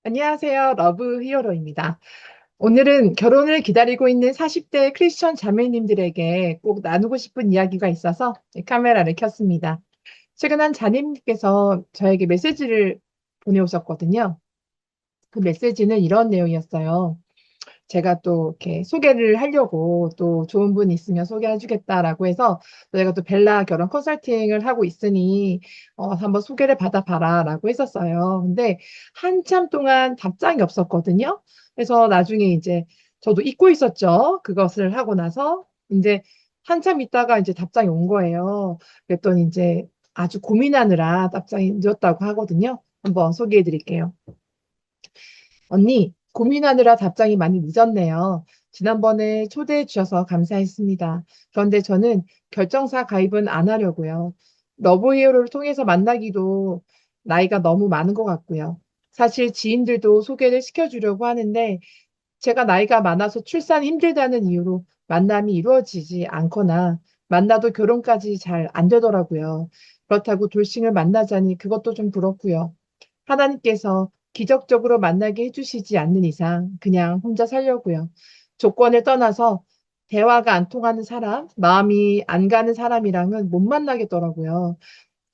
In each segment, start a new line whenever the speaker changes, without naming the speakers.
안녕하세요. 러브 히어로입니다. 오늘은 결혼을 기다리고 있는 40대 크리스천 자매님들에게 꼭 나누고 싶은 이야기가 있어서 카메라를 켰습니다. 최근 한 자매님께서 저에게 메시지를 보내오셨거든요. 그 메시지는 이런 내용이었어요. 제가 또 이렇게 소개를 하려고 또 좋은 분 있으면 소개해주겠다라고 해서 제가 또 벨라 결혼 컨설팅을 하고 있으니 한번 소개를 받아봐라라고 했었어요. 근데 한참 동안 답장이 없었거든요. 그래서 나중에 이제 저도 잊고 있었죠. 그것을 하고 나서 이제 한참 있다가 이제 답장이 온 거예요. 그랬더니 이제 아주 고민하느라 답장이 늦었다고 하거든요. 한번 소개해 드릴게요. 언니, 고민하느라 답장이 많이 늦었네요. 지난번에 초대해 주셔서 감사했습니다. 그런데 저는 결정사 가입은 안 하려고요. 러브히어로를 통해서 만나기도 나이가 너무 많은 것 같고요. 사실 지인들도 소개를 시켜주려고 하는데 제가 나이가 많아서 출산이 힘들다는 이유로 만남이 이루어지지 않거나 만나도 결혼까지 잘 안 되더라고요. 그렇다고 돌싱을 만나자니 그것도 좀 그렇고요. 하나님께서 기적적으로 만나게 해주시지 않는 이상 그냥 혼자 살려고요. 조건을 떠나서 대화가 안 통하는 사람, 마음이 안 가는 사람이랑은 못 만나겠더라고요.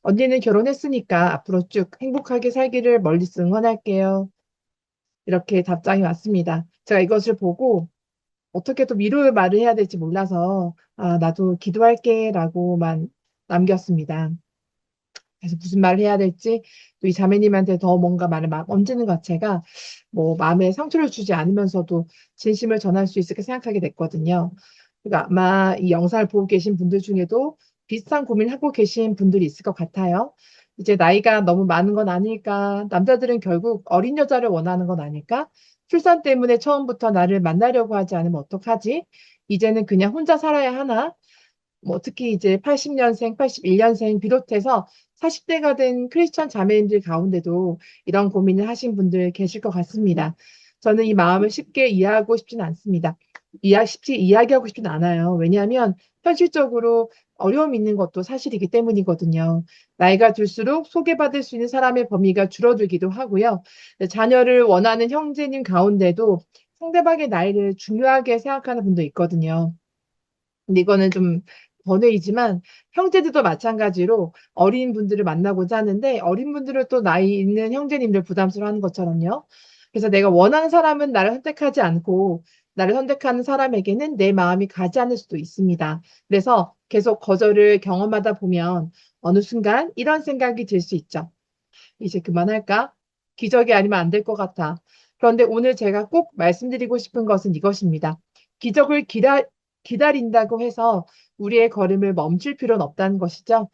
언니는 결혼했으니까 앞으로 쭉 행복하게 살기를 멀리서 응원할게요. 이렇게 답장이 왔습니다. 제가 이것을 보고 어떻게 또 위로의 말을 해야 될지 몰라서 나도 기도할게 라고만 남겼습니다. 그래서 무슨 말을 해야 될지 또 이 자매님한테 더 뭔가 말을 막 얹는 것 자체가 뭐 마음에 상처를 주지 않으면서도 진심을 전할 수 있을까 생각하게 됐거든요. 그러니까 아마 이 영상을 보고 계신 분들 중에도 비슷한 고민을 하고 계신 분들이 있을 것 같아요. 이제 나이가 너무 많은 건 아닐까? 남자들은 결국 어린 여자를 원하는 건 아닐까? 출산 때문에 처음부터 나를 만나려고 하지 않으면 어떡하지? 이제는 그냥 혼자 살아야 하나? 뭐 특히 이제 80년생, 81년생 비롯해서 40대가 된 크리스천 자매님들 가운데도 이런 고민을 하신 분들 계실 것 같습니다. 저는 이 마음을 쉽게 이해하고 싶지는 않습니다. 쉽게 이야기하고 싶지는 않아요. 왜냐하면 현실적으로 어려움이 있는 것도 사실이기 때문이거든요. 나이가 들수록 소개받을 수 있는 사람의 범위가 줄어들기도 하고요. 자녀를 원하는 형제님 가운데도 상대방의 나이를 중요하게 생각하는 분도 있거든요. 근데 이거는 좀 번외이지만 형제들도 마찬가지로 어린 분들을 만나고자 하는데 어린 분들을 또 나이 있는 형제님들 부담스러워하는 것처럼요. 그래서 내가 원하는 사람은 나를 선택하지 않고 나를 선택하는 사람에게는 내 마음이 가지 않을 수도 있습니다. 그래서 계속 거절을 경험하다 보면 어느 순간 이런 생각이 들 수 있죠. 이제 그만할까? 기적이 아니면 안 될 것 같아. 그런데 오늘 제가 꼭 말씀드리고 싶은 것은 이것입니다. 기적을 기다린다고 해서 우리의 걸음을 멈출 필요는 없다는 것이죠.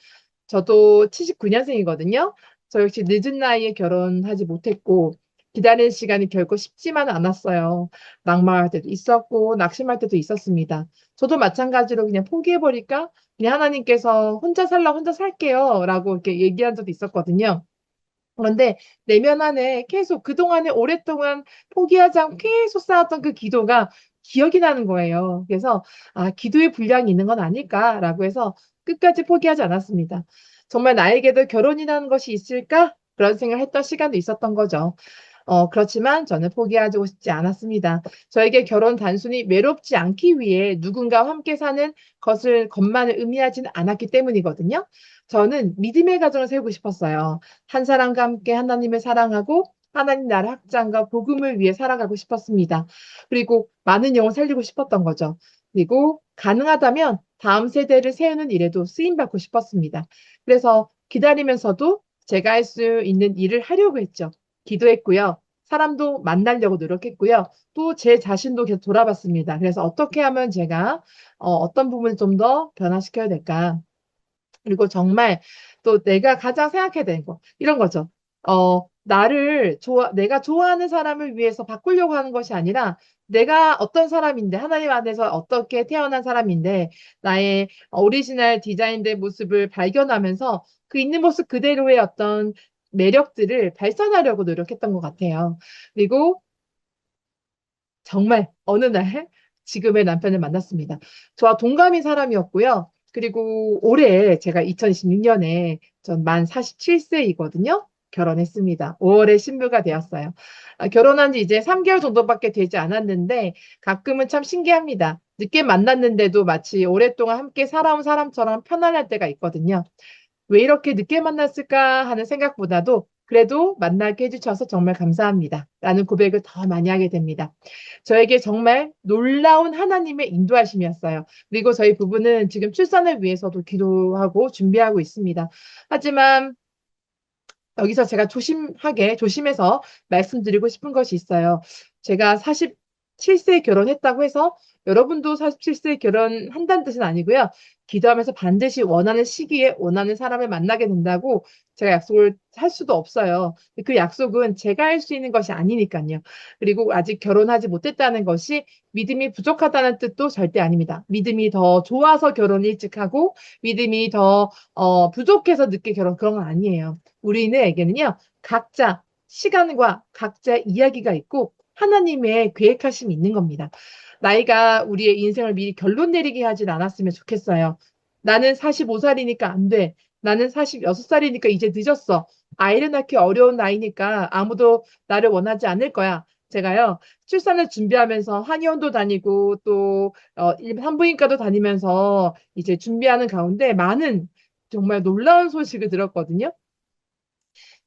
저도 79년생이거든요. 저 역시 늦은 나이에 결혼하지 못했고, 기다리는 시간이 결코 쉽지만은 않았어요. 낙마할 때도 있었고, 낙심할 때도 있었습니다. 저도 마찬가지로 그냥 포기해버릴까? 그냥 하나님께서 혼자 살라 혼자 살게요. 라고 이렇게 얘기한 적도 있었거든요. 그런데 내면 안에 계속 그동안에 오랫동안 포기하지 않고 계속 쌓았던 그 기도가 기억이 나는 거예요. 그래서 기도의 분량이 있는 건 아닐까라고 해서 끝까지 포기하지 않았습니다. 정말 나에게도 결혼이라는 것이 있을까? 그런 생각을 했던 시간도 있었던 거죠. 그렇지만 저는 포기하고 싶지 않았습니다. 저에게 결혼 단순히 외롭지 않기 위해 누군가와 함께 사는 것만을 의미하지는 않았기 때문이거든요. 저는 믿음의 가정을 세우고 싶었어요. 한 사람과 함께 하나님을 사랑하고 하나님 나라 확장과 복음을 위해 살아가고 싶었습니다. 그리고 많은 영혼 살리고 싶었던 거죠. 그리고 가능하다면 다음 세대를 세우는 일에도 쓰임받고 싶었습니다. 그래서 기다리면서도 제가 할 수 있는 일을 하려고 했죠. 기도했고요. 사람도 만나려고 노력했고요. 또 제 자신도 계속 돌아봤습니다. 그래서 어떻게 하면 제가 어떤 부분을 좀 더 변화시켜야 될까? 그리고 정말 또 내가 가장 생각해야 되는 거, 이런 거죠. 내가 좋아하는 사람을 위해서 바꾸려고 하는 것이 아니라 내가 어떤 사람인데, 하나님 안에서 어떻게 태어난 사람인데, 나의 오리지널 디자인된 모습을 발견하면서 그 있는 모습 그대로의 어떤 매력들을 발산하려고 노력했던 것 같아요. 그리고 정말 어느 날 지금의 남편을 만났습니다. 저와 동갑인 사람이었고요. 그리고 올해 제가 2026년에 전 만 47세이거든요. 결혼했습니다. 5월에 신부가 되었어요. 결혼한 지 이제 3개월 정도밖에 되지 않았는데 가끔은 참 신기합니다. 늦게 만났는데도 마치 오랫동안 함께 살아온 사람처럼 편안할 때가 있거든요. 왜 이렇게 늦게 만났을까 하는 생각보다도 그래도 만나게 해주셔서 정말 감사합니다. 라는 고백을 더 많이 하게 됩니다. 저에게 정말 놀라운 하나님의 인도하심이었어요. 그리고 저희 부부는 지금 출산을 위해서도 기도하고 준비하고 있습니다. 하지만 여기서 제가 조심해서 말씀드리고 싶은 것이 있어요. 제가 47세 결혼했다고 해서 여러분도 47세 결혼한다는 뜻은 아니고요. 기도하면서 반드시 원하는 시기에 원하는 사람을 만나게 된다고 제가 약속을 할 수도 없어요. 그 약속은 제가 할 수 있는 것이 아니니까요. 그리고 아직 결혼하지 못했다는 것이 믿음이 부족하다는 뜻도 절대 아닙니다. 믿음이 더 좋아서 결혼 일찍 하고 믿음이 더 부족해서 늦게 그런 건 아니에요. 우리에게는요, 각자 시간과 각자 이야기가 있고 하나님의 계획하심이 있는 겁니다. 나이가 우리의 인생을 미리 결론 내리게 하진 않았으면 좋겠어요. 나는 45살이니까 안 돼. 나는 46살이니까 이제 늦었어. 아이를 낳기 어려운 나이니까 아무도 나를 원하지 않을 거야. 제가요, 출산을 준비하면서 한의원도 다니고 또 산부인과도 다니면서 이제 준비하는 가운데 많은 정말 놀라운 소식을 들었거든요.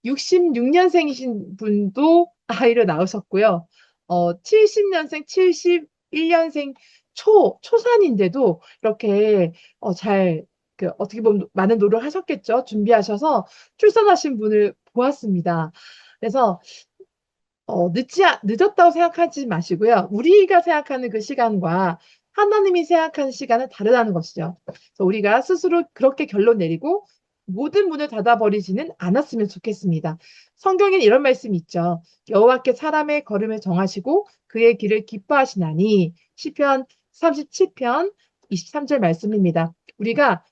66년생이신 분도 아이를 낳으셨고요. 70년생, 71년생 초산인데도 이렇게 잘, 어떻게 보면 많은 노력을 하셨겠죠. 준비하셔서 출산하신 분을 보았습니다. 그래서 늦었다고 생각하지 마시고요. 우리가 생각하는 그 시간과 하나님이 생각하는 시간은 다르다는 것이죠. 그래서 우리가 스스로 그렇게 결론 내리고 모든 문을 닫아버리지는 않았으면 좋겠습니다. 성경에는 이런 말씀이 있죠. 여호와께 사람의 걸음을 정하시고 그의 길을 기뻐하시나니 시편 37편 23절 말씀입니다. 우리가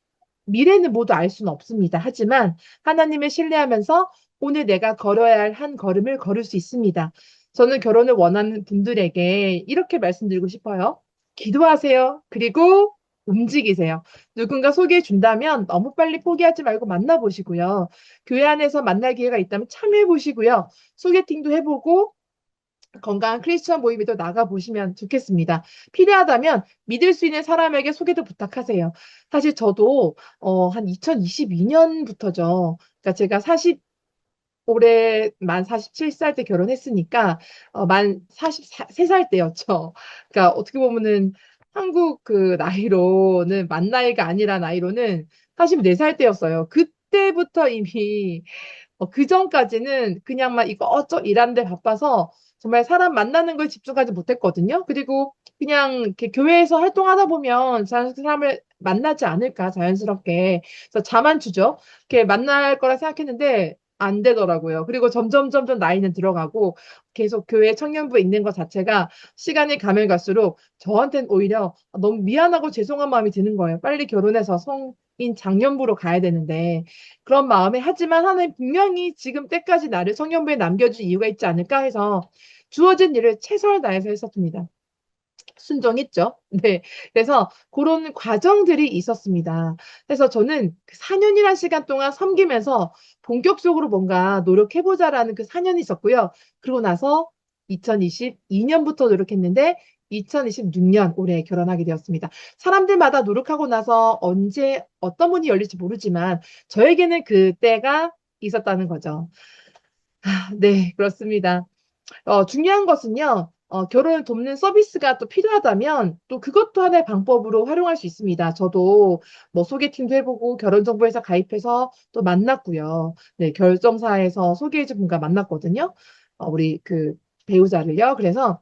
미래는 모두 알 수는 없습니다. 하지만 하나님을 신뢰하면서 오늘 내가 걸어야 할 한 걸음을 걸을 수 있습니다. 저는 결혼을 원하는 분들에게 이렇게 말씀드리고 싶어요. 기도하세요. 그리고 움직이세요. 누군가 소개해 준다면 너무 빨리 포기하지 말고 만나보시고요. 교회 안에서 만날 기회가 있다면 참여해 보시고요. 소개팅도 해보고 건강한 크리스천 모임에도 나가보시면 좋겠습니다. 필요하다면 믿을 수 있는 사람에게 소개도 부탁하세요. 사실 저도 한 2022년부터죠. 그러니까 제가 올해 만 47살 때 결혼했으니까 만 43살 때였죠. 그러니까 어떻게 보면은 한국 그 나이로는 만 나이가 아니라 나이로는 44살 때였어요. 그때부터 이미 그 전까지는 그냥 막 이것저것 일하는데 바빠서 정말 사람 만나는 걸 집중하지 못했거든요. 그리고 그냥 이렇게 교회에서 활동하다 보면 사람을 만나지 않을까 자연스럽게. 그래서 자만추죠. 이렇게 만날 거라 생각했는데 안 되더라고요. 그리고 점점 나이는 들어가고 계속 교회 청년부에 있는 것 자체가 시간이 가면 갈수록 저한테는 오히려 너무 미안하고 죄송한 마음이 드는 거예요. 빨리 결혼해서 성인 장년부로 가야 되는데 그런 마음에 하지만 하나님 분명히 지금 때까지 나를 청년부에 남겨준 이유가 있지 않을까 해서 주어진 일을 최선을 다해서 했었습니다. 순종했죠. 네. 그래서 그런 과정들이 있었습니다. 그래서 저는 그 4년이라는 시간 동안 섬기면서 본격적으로 뭔가 노력해보자라는 그 4년이 있었고요. 그러고 나서 2022년부터 노력했는데 2026년 올해 결혼하게 되었습니다. 사람들마다 노력하고 나서 언제 어떤 문이 열릴지 모르지만 저에게는 그때가 있었다는 거죠. 네, 그렇습니다. 중요한 것은요, 결혼을 돕는 서비스가 또 필요하다면 또 그것도 하나의 방법으로 활용할 수 있습니다. 저도 뭐 소개팅도 해보고 결혼정보회사 가입해서 또 만났고요. 네, 결정사에서 소개해준 분과 만났거든요. 우리 그 배우자를요. 그래서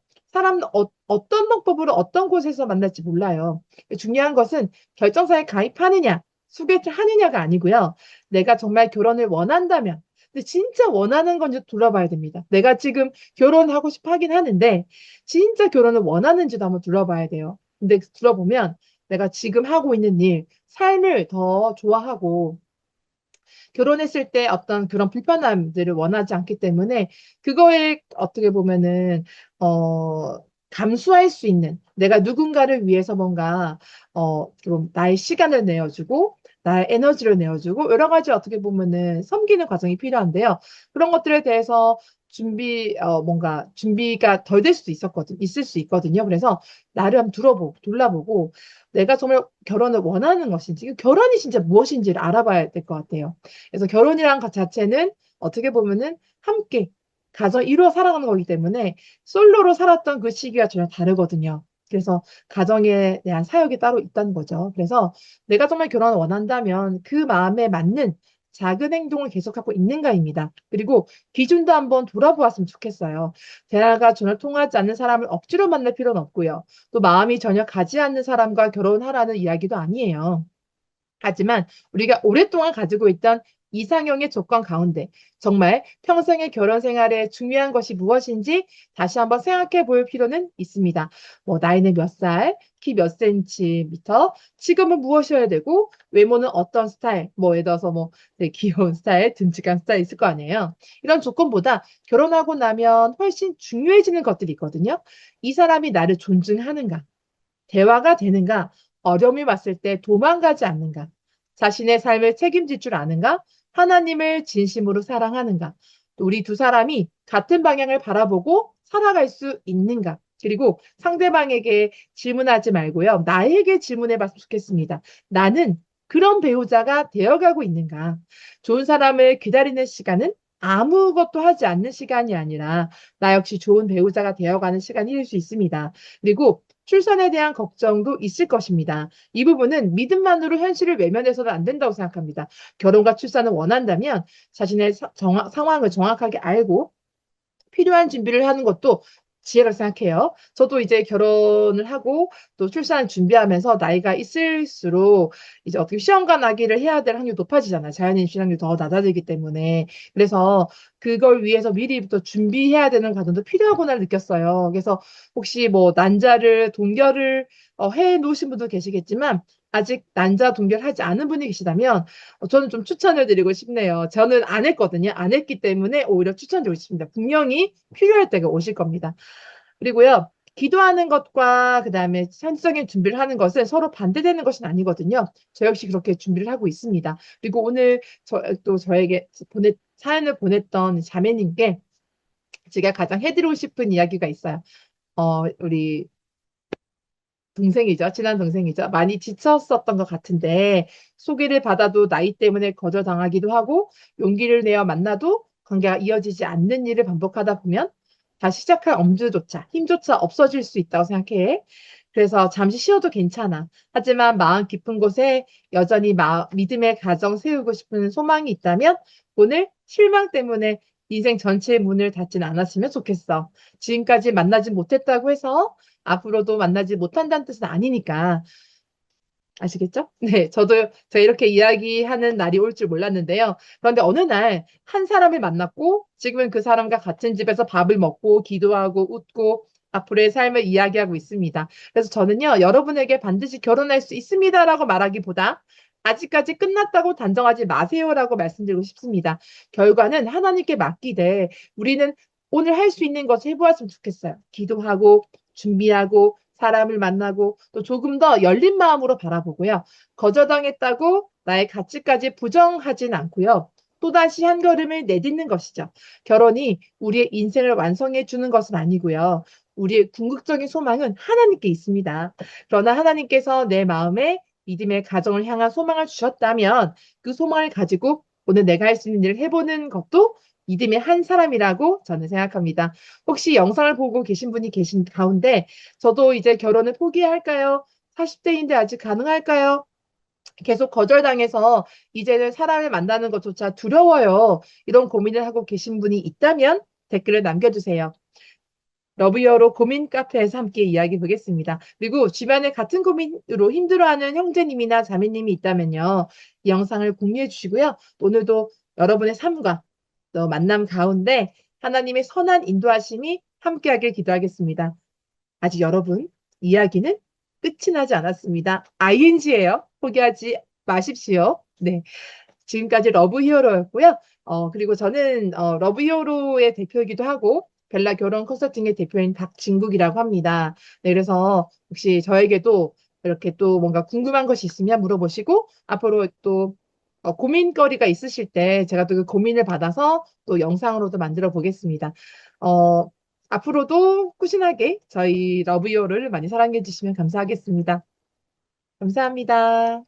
어떤 방법으로 어떤 곳에서 만날지 몰라요. 중요한 것은 결정사에 가입하느냐, 소개팅 하느냐가 아니고요. 내가 정말 결혼을 원한다면 근데 진짜 원하는 건지 둘러봐야 됩니다. 내가 지금 결혼하고 싶어 하긴 하는데 진짜 결혼을 원하는지도 한번 둘러봐야 돼요. 근데 둘러보면 내가 지금 하고 있는 일, 삶을 더 좋아하고 결혼했을 때 어떤 그런 불편함들을 원하지 않기 때문에 그거에 어떻게 보면은 감수할 수 있는 내가 누군가를 위해서 뭔가 좀 나의 시간을 내어주고 나의 에너지를 내어주고 여러 가지 어떻게 보면은 섬기는 과정이 필요한데요. 그런 것들에 대해서 뭔가 준비가 덜 될 수도 있을 수 있거든요. 그래서 나를 한번 돌아보고 내가 정말 결혼을 원하는 것인지, 결혼이 진짜 무엇인지를 알아봐야 될 것 같아요. 그래서 결혼이란 것 자체는 어떻게 보면은 함께 가정 이루어 살아가는 거기 때문에 솔로로 살았던 그 시기가 전혀 다르거든요. 그래서 가정에 대한 사역이 따로 있다는 거죠. 그래서 내가 정말 결혼을 원한다면 그 마음에 맞는 작은 행동을 계속하고 있는가입니다. 그리고 기준도 한번 돌아보았으면 좋겠어요. 대화가 전혀 통하지 않는 사람을 억지로 만날 필요는 없고요. 또 마음이 전혀 가지 않는 사람과 결혼하라는 이야기도 아니에요. 하지만 우리가 오랫동안 가지고 있던 이상형의 조건 가운데 정말 평생의 결혼 생활에 중요한 것이 무엇인지 다시 한번 생각해 볼 필요는 있습니다. 뭐 나이는 몇 살, 키 몇 센티미터, 직업은 무엇이어야 되고 외모는 어떤 스타일, 뭐 예를 들어서 뭐 네, 귀여운 스타일, 듬직한 스타일 있을 거 아니에요. 이런 조건보다 결혼하고 나면 훨씬 중요해지는 것들이 있거든요. 이 사람이 나를 존중하는가? 대화가 되는가? 어려움이 왔을 때 도망가지 않는가? 자신의 삶을 책임질 줄 아는가? 하나님을 진심으로 사랑하는가? 또 우리 두 사람이 같은 방향을 바라보고 살아갈 수 있는가? 그리고 상대방에게 질문하지 말고요. 나에게 질문해 봤으면 좋겠습니다. 나는 그런 배우자가 되어가고 있는가? 좋은 사람을 기다리는 시간은 아무것도 하지 않는 시간이 아니라 나 역시 좋은 배우자가 되어가는 시간일 수 있습니다. 그리고 출산에 대한 걱정도 있을 것입니다. 이 부분은 믿음만으로 현실을 외면해서는 안 된다고 생각합니다. 결혼과 출산을 원한다면 자신의 상황을 정확하게 알고 필요한 준비를 하는 것도 지혜라고 생각해요. 저도 이제 결혼을 하고 또 출산을 준비하면서 나이가 있을수록 이제 어떻게 시험관 나기를 해야 될 확률이 높아지잖아요. 자연인 임신확률이 더 낮아지기 때문에. 그래서 그걸 위해서 미리부터 준비해야 되는 과정도 필요하구나 느꼈어요. 그래서 혹시 뭐 난자를 동결을 해 놓으신 분도 계시겠지만 아직 난자 동결하지 않은 분이 계시다면 저는 좀 추천을 드리고 싶네요. 저는 안 했거든요. 안 했기 때문에 오히려 추천드리고 싶습니다. 분명히 필요할 때가 오실 겁니다. 그리고요, 기도하는 것과 그다음에 현실적인 준비를 하는 것은 서로 반대되는 것은 아니거든요. 저 역시 그렇게 준비를 하고 있습니다. 그리고 오늘 또 저에게 사연을 보냈던 자매님께 제가 가장 해드리고 싶은 이야기가 있어요. 우리 동생이죠. 친한 동생이죠. 많이 지쳤었던 것 같은데 소개를 받아도 나이 때문에 거절당하기도 하고 용기를 내어 만나도 관계가 이어지지 않는 일을 반복하다 보면 다시 시작할 엄두조차 힘조차 없어질 수 있다고 생각해. 그래서 잠시 쉬어도 괜찮아. 하지만 마음 깊은 곳에 여전히 믿음의 가정 세우고 싶은 소망이 있다면 오늘 실망 때문에 인생 전체의 문을 닫지는 않았으면 좋겠어. 지금까지 만나지 못했다고 해서 앞으로도 만나지 못한다는 뜻은 아니니까. 아시겠죠? 네, 저도 제가 이렇게 이야기하는 날이 올 줄 몰랐는데요. 그런데 어느 날 한 사람을 만났고 지금은 그 사람과 같은 집에서 밥을 먹고 기도하고 웃고 앞으로의 삶을 이야기하고 있습니다. 그래서 저는요, 여러분에게 반드시 결혼할 수 있습니다라고 말하기보다 아직까지 끝났다고 단정하지 마세요라고 말씀드리고 싶습니다. 결과는 하나님께 맡기되 우리는 오늘 할 수 있는 것을 해보았으면 좋겠어요. 기도하고 준비하고 사람을 만나고 또 조금 더 열린 마음으로 바라보고요. 거절당했다고 나의 가치까지 부정하진 않고요. 또다시 한 걸음을 내딛는 것이죠. 결혼이 우리의 인생을 완성해 주는 것은 아니고요. 우리의 궁극적인 소망은 하나님께 있습니다. 그러나 하나님께서 내 마음에 믿음의 가정을 향한 소망을 주셨다면 그 소망을 가지고 오늘 내가 할 수 있는 일을 해보는 것도 믿음의 한 사람이라고 저는 생각합니다. 혹시 영상을 보고 계신 분이 계신 가운데 저도 이제 결혼을 포기할까요? 40대인데 아직 가능할까요? 계속 거절당해서 이제는 사람을 만나는 것조차 두려워요. 이런 고민을 하고 계신 분이 있다면 댓글을 남겨주세요. 러브유어로 고민 카페에서 함께 이야기 보겠습니다. 그리고 주변에 같은 고민으로 힘들어하는 형제님이나 자매님이 있다면요. 이 영상을 공유해 주시고요. 오늘도 여러분의 삶과 또 만남 가운데 하나님의 선한 인도하심이 함께하길 기도하겠습니다. 아직 여러분 이야기는 끝이 나지 않았습니다. ING예요. 포기하지 마십시오. 네. 지금까지 러브 히어로였고요. 그리고 저는 러브 히어로의 대표이기도 하고 벨라 결혼 컨설팅의 대표인 박진국이라고 합니다. 네, 그래서 혹시 저에게도 이렇게 또 뭔가 궁금한 것이 있으면 물어보시고 앞으로 또 고민거리가 있으실 때 제가 또 그 고민을 받아서 또 영상으로도 만들어 보겠습니다. 어, 앞으로도 꾸준하게 저희 러브유어를 많이 사랑해 주시면 감사하겠습니다. 감사합니다.